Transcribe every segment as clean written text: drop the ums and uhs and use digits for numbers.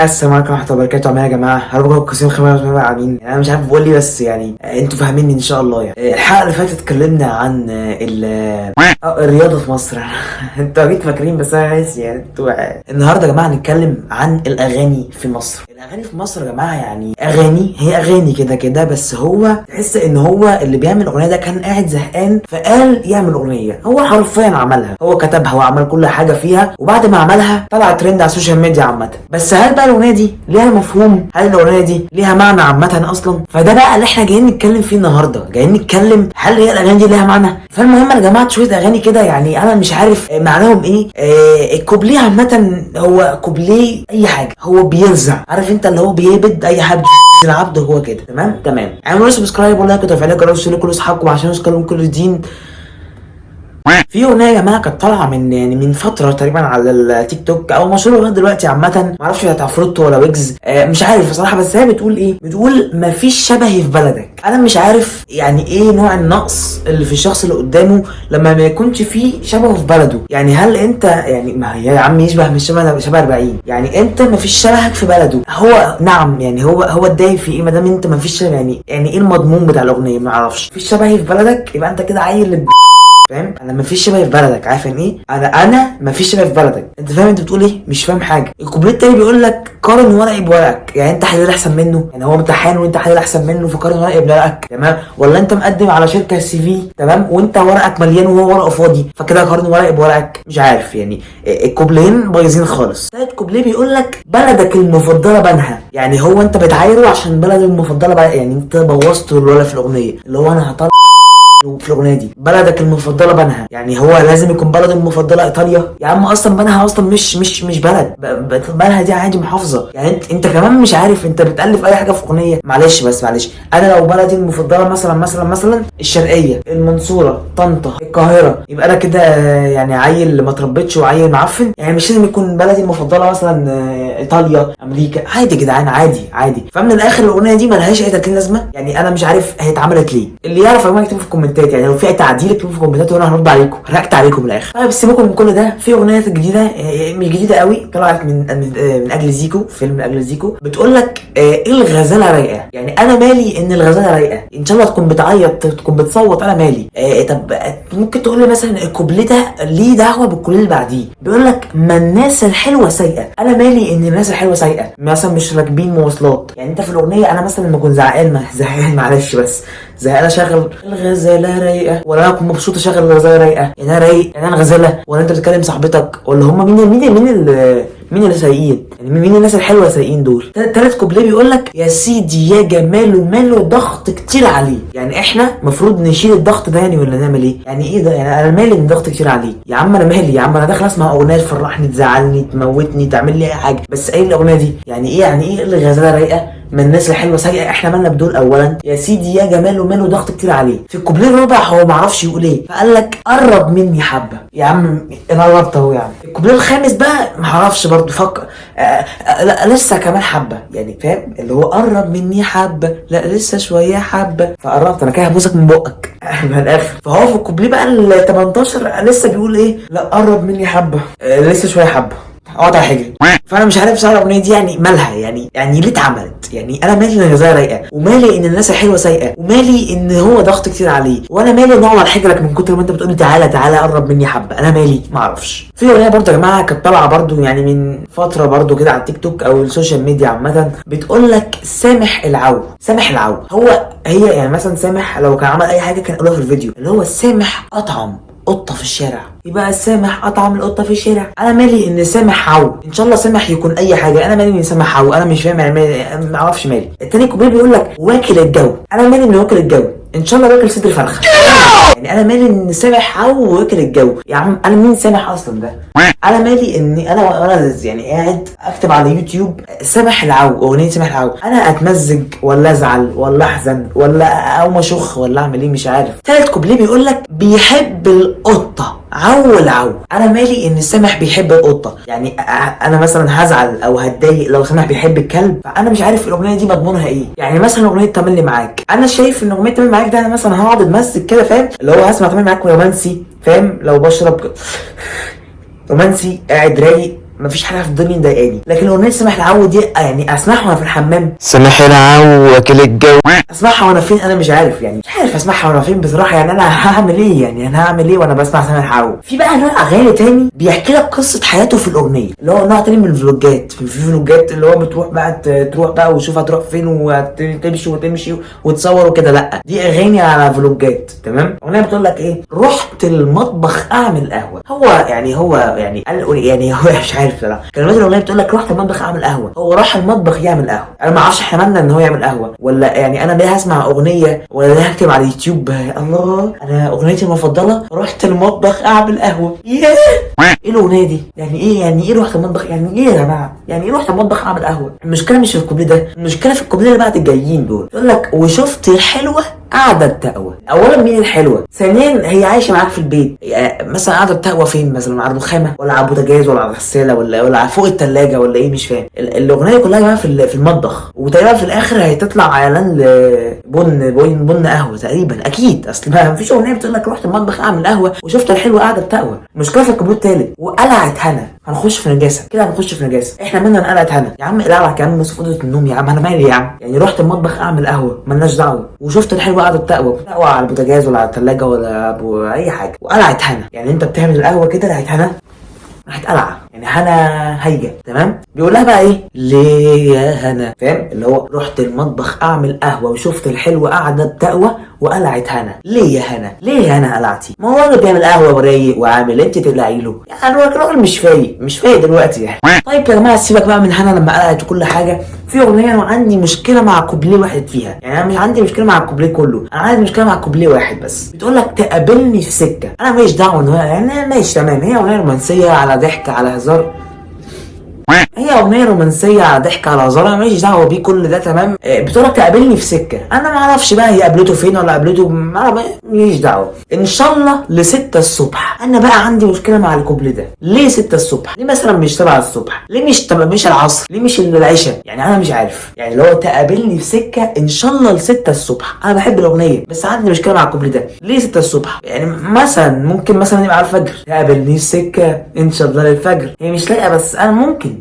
السلام عليكم ورحمة الله وبركاته. عاملين يا جماعة؟ هربكم قسم خمسة عاملين. يعني أنا مش عارف بقول لي، بس يعني انتوا فاهميني إن شاء الله. يعني الحلقة اللي فاتت اتكلمنا عن الرياضة في مصر. انتوا أكيد فاكرين، بس أنا ناسي. يعني انتوا النهاردة يا جماعة هنتكلم عن الأغاني في مصر. الأغاني في مصر يا جماعة، يعني أغاني هي أغاني كده كده، بس هو تحس إن هو اللي بيعمل الأغنية ده كان قاعد زهقان فقال يعمل أغنية. هو حرفيا عملها، هو كتبها وعمل كل حاجة فيها، وبعد ما عملها طلع ترند على السوشيال ميديا عامة. بس هل بقى الأغنية دي ليها مفهوم؟ هل الأغنية دي ليها معنى عامة أصلا؟ فده بقى اللي احنا جايين نتكلم فيه النهاردة. جايين نتكلم هل هي الأغاني دي ليها معنى؟ فالمهم يا جماعة شوية أغاني كده، يعني أنا مش عارف معناهم إيه. الكوبليه عامة هو كوبليه أي حاجة، هو بيرزع، عارف أنت اللي هو بيهبد أي حد العبد، هو كده. تمام. اعملوا سبسكرايب ولايك وتفعيلات الجرس لكل اصحابكم عشان يوصلوا كل الدين. في اغنيه يا جماعه كانت طالعه من فتره تقريبا على التيك توك، او مشهوره لغايه دلوقتي عامه، معرفش هي عفروتو ولا ويجز، مش عارف بصراحه. بس هي بتقول ايه؟ بتقول مفيش شبهي في بلدك. انا مش عارف يعني ايه نوع النقص اللي في الشخص اللي قدامه لما ما يكونش فيه شبهه في بلده. يعني هل انت يعني ما هي يا عم يشبه مش شبه 40؟ يعني انت مفيش شبهك في بلده. هو نعم، يعني هو اتضايق في ايه ما دام انت مفيش شبه؟ يعني ايه المضمون بتاع الاغنيه؟ ما اعرفش. مفيش شبهي في بلدك يبقى انت كده عيل فاهم؟ انا مفيش شبه في بلدك. عارف يعني ايه؟ انا مفيش شبه في بلدك. انت فاهم انت بتقول ايه؟ مش فاهم حاجه. الكوبليه التاني بيقول لك قارن ورقي بورقك. يعني انت حلال احسن منه؟ يعني هو امتحان وانت حلال احسن منه، فقارن ورقي بورقك. تمام؟ ولا انت مقدم على شركه سي في، تمام، وانت ورقك مليان وهو ورقه فاضي، فكده قارن ورقي بورقك؟ مش عارف. يعني الكوبلين بايظين خالص. تالت كوبليه بيقول لك بلدك المفضله بنها. يعني هو انت بتعايره عشان بلد المفضله بقى. يعني انت بوظت الولا في الاغنيه، اللي هو انا هطلع في الاغنيه دي بلدك المفضله بنها. يعني هو لازم يكون بلد المفضله ايطاليا؟ يا عم اصلا بنها اصلا مش بلد. بنها دي عادي محافظه. يعني انت كمان مش عارف، انت بتالف اي حاجه في اغنيه. معلش انا لو بلدي المفضله مثلا الشرقيه، المنصوره، طنطا، القاهره، يبقى انا كده يعني عيل ما تربيتش وعيل معفن. يعني مش لازم يكون بلدي المفضله مثلا ايطاليا، امريكا. عادي يا جدعان، عادي. فمن الاخر الاغنيه دي ملهاش اي 30 لازمه. يعني انا مش عارف هي اتعملت ليه. اللي يعرف يا جماعه يكتبوا في الكومنتات. يعني لو في تعديل اكتبوا في الكومنتات وانا هرد عليكم، هرياكت عليكم من الاخر. طيب سيبكم من كل ده. في اغنيه جديده، مش جديده قوي، طلعت من اجل زيكو، فيلم من اجل زيكو. بتقول لك الغزاله رايقه. يعني انا مالي ان الغزاله رايقه؟ ان شاء الله تكون بتعيط تكون بتصوت، انا مالي. طب ممكن تقول لي مثلا الكوبليه ده ليه دعوه بالكوبليه اللي بعديه؟ بيقول لك ما الناس الحلوه سايقه. انا مالي ان الناس الحلوه سايقه؟ مثلا مش راكبين مواصلات. يعني انت في الاغنيه انا مثلا لما اكون زهقان معلش بس زهقان اشغل الغزاله رايقه، ولا انا اكون مبسوط اشغل الغزاله رايقه؟ يعني انا رايق؟ يعني انا غزاله؟ ولا انت بتكلم صاحبتك؟ ولا هم مين اللي سايقين؟ يعني مين الناس الحلوه سايقين دول؟ تالت كوبليه بيقول لك يا سيدي يا جماله ماله ضغط كتير عليه. يعني احنا المفروض نشيل الضغط ده يعني، ولا نعمل ايه؟ يعني ايه ده؟ يعني انا مالي ان ضغط كتير عليه؟ يا عم انا مالي يا عم، انا داخل اسمع اغنيه تفرحني، تزعلني، تموتني، تعمل لي اي حاجه، بس ايه الاغنيه دي؟ يعني ايه الغزاله رايقه من الناس الحلوه سايقه؟ احنا مالنا بدول؟ اولا يا سيدي يا جماله ماله ضغط كتير عليه. في الكوبليه الرابع هو ما عرفش يقول ايه، فقال لك قرب مني حبه. يا عم انا قربت اهو. يعني الكوبليه الخامس بقى ما عرفش برضه، فكر. لا لسه كمان حبه. يعني فاهم اللي هو قرب مني حبه، لا لسه شويه حبه، فقربت انا كده هبوسك من بقك من الاخر. فهو في الكوبليه بقى ال 18 لسه بيقول ايه؟ لا قرب مني حبه، لسه شويه حبه، اقعد على حجري. فانا مش عارف صراحه الاغنيه دي يعني مالها. يعني ليه اتعملت؟ يعني انا مالي ان الغزاله رايقه، ومالي ان الناس الحلوه سايقه، ومالي ان هو ضغط كتير عليه، وانا مالي ان اقعد على حجرك من كتر ما انت بتقولي تعالى قرب مني حبه؟ انا مالي؟ ما اعرفش. في اغنيه برضه يا جماعه كانت طالعه برضه يعني من فتره برضه كده على التيك توك او السوشيال ميديا عامه، بتقول لك سامح العو. هي يعني مثلا سامح لو كان عمل اي حاجه كان يقولها في الفيديو، اللي هو سامح اطعم قطه في الشارع، يبقى سامح اطعم القطه في الشارع. انا مالي ان سامح عو؟ ان شاء الله سامح يكون اي حاجه، انا مالي ان سامح عو؟ انا مش فاهم يعني، ما اعرفش مالي. التاني كوبليه بيقول لك واكل الجو. انا مالي ان واكل الجو؟ ان شاء الله باكل صدر فرخه. يعني انا مالي ان سامح عو واكل الجو؟ يا عم انا مين سامح اصلا ده؟ انا مالي اني انا يعني قاعد اكتب على يوتيوب سامح العو، اغنيه سامح العو، انا اتمزج ولا ازعل ولا احزن ولا اقوم اشخ ولا اعمل ايه؟ مش عارف. تالت كوبليه بيقول لك بيحب القطه عو العو. انا مالي ان سامح بيحب القطه؟ يعني انا مثلا هزعل او هتضايق لو سامح بيحب الكلب؟ فانا مش عارف الاغنيه دي مضمونها ايه. يعني مثلا اغنيه تملي معاك، انا شايف ان اغنيه تملي معاك ده انا مثلا هقعد اتمسك كده، فاهم؟ اللي هو هسمع تملي معاك رومانسي، فاهم؟ لو بشرب رومانسي قاعد رايق مفيش حاجه في الدنيا مضايقاني. لكن اغنيه سامح العو دي يعني اسمعها وانا في الحمام، سامح العو واكل الجو، اسمعها وانا فين انا مش عارف، يعني مش عارف اسمعها وانا فين بصراحه. يعني انا هعمل ايه؟ يعني انا هعمل ايه وانا بسمع سامح العو؟ في بقى نوع اغاني تاني بيحكي لك قصه حياته في الاغنيه، اللي هو نوع تاني من الفلوجات. في فلوجات اللي هو بتروح بقى تروح بقى وشوف هتروح فين وتمشي وتصور وكده. لا دي اغاني على فلوجات، تمام. اغنيه بتقول لك ايه؟ رحت المطبخ اعمل قهوه. هو يعني قال يعني هو مش عارف بصراحه. كلمات الاغنيه بتقول لك رحت المطبخ اعمل قهوه، هو راح المطبخ يعمل قهوه. انا ما اعرفش احنا مالنا ان هو يعمل قهوه، ولا يعني انا ليه هسمع اغنيه ولا ليه هكتب على اليوتيوب الله انا اغنيتي المفضله رحت المطبخ اعمل قهوه؟ ايه الاغنيه دي؟ يعني ايه؟ يعني ايه رحت المطبخ؟ يعني ايه يا جماعه؟ يعني ايه رحت المطبخ اعمل قهوه؟ المشكله مش في الكوبليه ده، المشكله في الكوبليه اللي بعد الجايين دول. يقول لك وشفت الحلوه قاعده تقوى. اولا مين الحلوه؟ ثانيا هي عايشه معاك في البيت. يعني مثلا قاعده تقوى فين؟ مثلا على الرخامه ولا على البوتاجاز ولا على الغساله ولا فوق الثلاجه ولا ايه؟ مش فاهم. الاغنيه كلها يا جماعه في المطبخ، وتقريبا في الاخر هتطلع اعلان بن قهوه تقريبا اكيد. اصل ما فيش اغنيه بتقول لك رحت المطبخ اعمل قهوه وشفت الحلوه قاعده تقوى. المشكله في الكوبليه الثالث وقلعت هنا. هنخش في نجاسه كده، هنخش في نجاسه. احنا مالنا نقلعت هنا يا عم؟ اقلعك يا عم في اوضه النوم يا عم، انا مالي يا عم؟ يعني رحت المطبخ اعمل قهوه مالناش دعوه، وشفت الحلوه قاعده تقوى على البوتاجاز ولا على الثلاجه ولا اي حاجه، وقلعت هنا. يعني انت بتعمل القهوه كده راحت هنا راحت قلعه، يعني هنا هيجه، تمام. بيقول لها بقى ايه؟ ليه يا هنا؟ فاهم؟ اللي هو رحت المطبخ اعمل قهوه وشفت الحلوه قاعده بتقوى وقلعت هنا. ليه يا هنا؟ ليه يا هنا قلعتي؟ ما هو الراجل بيعمل قهوه ورايق وعامل، انت تقلعي له؟ يعني الراجل مش فايق دلوقتي يعني. طيب يا جماعه سيبك بقى من هنا لما قلعت وكل حاجه. في اغنيه انا عندي مشكله مع كوبليه واحد فيها، يعني انا مش عندي مشكله مع الكوبليه كله، انا عندي مشكله مع كوبليه واحد بس. بتقول لك تقابلني في سكه. انا ماليش دعوه ان هو يعني ماشي تمام، هي اغنيه رومانسيه على ضحك على هزار، هي اغنيه رومانسيه على ضحك على هزار، انا ماليش دعوه بيه كل ده، تمام. بتقولك تقابلني في سكه. انا ما اعرفش بقى هي قابلته فين ولا قابلته، ماليش دعوه. ان شاء الله ل6 الصبح. انا بقى عندي مشكله مع الكوبليه ده. ليه 6 الصبح؟ ليه مثلا مش 7 الصبح؟ ليه مش العصر؟ ليه مش العشاء؟ يعني انا مش عارف. يعني لو تقابلني في سكه ان شاء الله ل6 الصبح، انا بحب الاغنيه بس عندي مشكله مع الكوبليه ده. ليه 6 الصبح؟ يعني مثلا ممكن مثلا يبقى على الفجر، تقابلني في سكه ان شاء الله للفجر. هي مش لاقيه، بس انا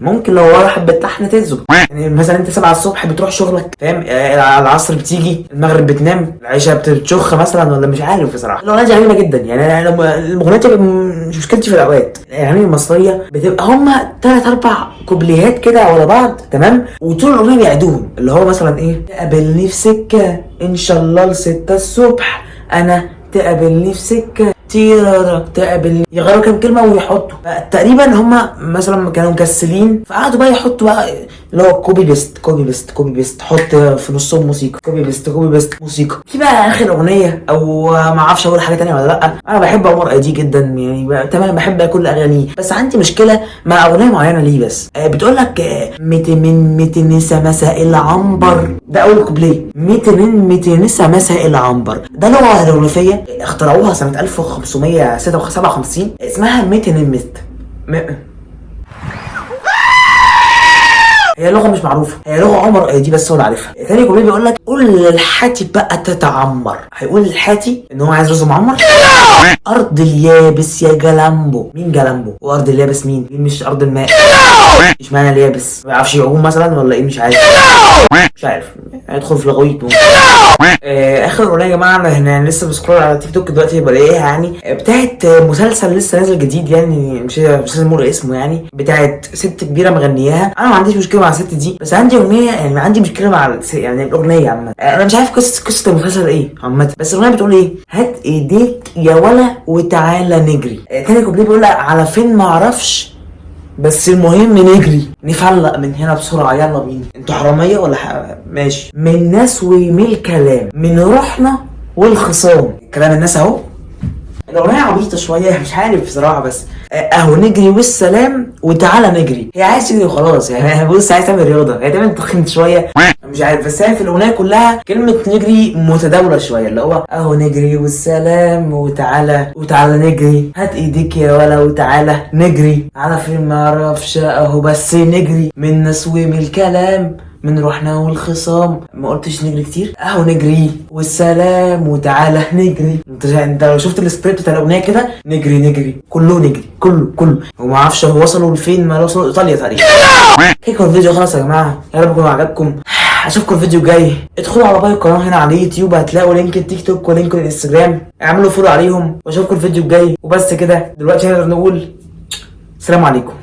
ممكن لو ورا حبه لحن تزق. يعني مثلا انت 7 الصبح بتروح شغلك، فاهم؟ على العصر بتيجي، المغرب بتنام، العشاء بتشخ مثلا، ولا مش عارف بصراحه. الاغنيه دي غريبه جدا. يعني الاغنيه مش مشكلتي في الاوقات. الاغاني المصريه بتبقى هما 3-4 كوبليهات كده ورا بعض، تمام، وطول الاغنيه بيعيدوهم. اللي هو مثلا ايه؟ تقابلني في سكه ان شاء الله ل6 الصبح، انا تقابلني في سكه تيرارا تقابلني. يغيروا كام كلمه ويحطوا تقريبا. هما مثلا كانوا مكسلين فقعدوا بقى يحطوا بقى اللي هو كوبي بيست حط في نصهم موسيقى، كوبي بيست موسيقى. في بقى اخر اغنيه او ما اعرفش اقول حاجه تانية ولا لا. انا بحب عمر ادي جدا يعني، تمام، بحب كل اغانيه، بس عندي مشكله مع اغنيه معينه ليه بس. بتقول لك ميت نسا مساء العنبر. ده اول كوبليه، ميت نسا مساء العنبر. ده لغه هيروغليفيه اخترعوها سنه 1557 اسمها ميتنمت. هي لغه مش معروفه، هي لغه عمر ايدي بس هو اللي عارفها. تاني كوبليه بيقول لك قول للحاتي بقى تتعمر. هيقول للحاتي ان هو عايز راسه معمر. ارض اليابس يا جلامبو. مين جلامبو؟ وارض اليابس مين مش ارض الماء؟ مش معنى اليابس ما يعرفش يعوم مثلا ولا ايه؟ مش عارف هيدخل في لغويته. اخر اغنيه يا جماعه، انا لسه بسكرول على تيك توك دلوقتي بلاقيها، يعني بتاعت مسلسل لسه نازل جديد، يعني مش لازم اقول اسمه، يعني بتاعت ست كبيره مغنياها. انا ما عنديش مشكله مع الست دي، بس عندي اغنيه، يعني عندي مشكله مع يعني الاغنيه عامه. انا مش عارف قصه المسلسل ايه عامه، بس الاغنيه بتقول ايه؟ هات ايديك يا ولا وتعالى نجري. تاني كوبليه بيقول لك على فين ما اعرفش بس المهم نجري نفلق من هنا بسرعه، يلا بينا. انتوا حراميه ولا ماشي؟ من ناس ومن الكلام، من روحنا والخصام. كلام الناس اهو. الاغنيه عبيطه شويه مش عارف بصراحه، بس اهو نجري والسلام وتعالى نجري. هي عايز تجري وخلاص، يعني بص عايز تعمل رياضه، هي تعمل تخن شويه مش عارف، بس هي في الاغنيه كلها كلمه نجري متداوله شويه، اللي هو اهو نجري والسلام وتعالى نجري، هات ايديك يا ولا وتعالى نجري، على فين ما اعرفش اهو بس نجري، من ناس ومن الكلام من روحنا والخصام. ما قلتش نجري كتير اهو نجري والسلام وتعالى نجري. انت لو شفت السكريبت بتاع الاغنيه كده نجري نجري كله نجري كله وما اعرفش هو وصلوا لفين. ما وصلوا ايطاليا تقريبا. كده الفيديو خلاص يا جماعه، يا رب يكون عجبكم. اشوفكم الفيديو الجاي. ادخلوا على باقي القناه هنا على اليوتيوب، هتلاقوا لينك التيك توك ولينك الانستجرام، اعملوا فولو عليهم. واشوفكم الفيديو الجاي وبس كده. دلوقتي نقدر نقول السلام عليكم.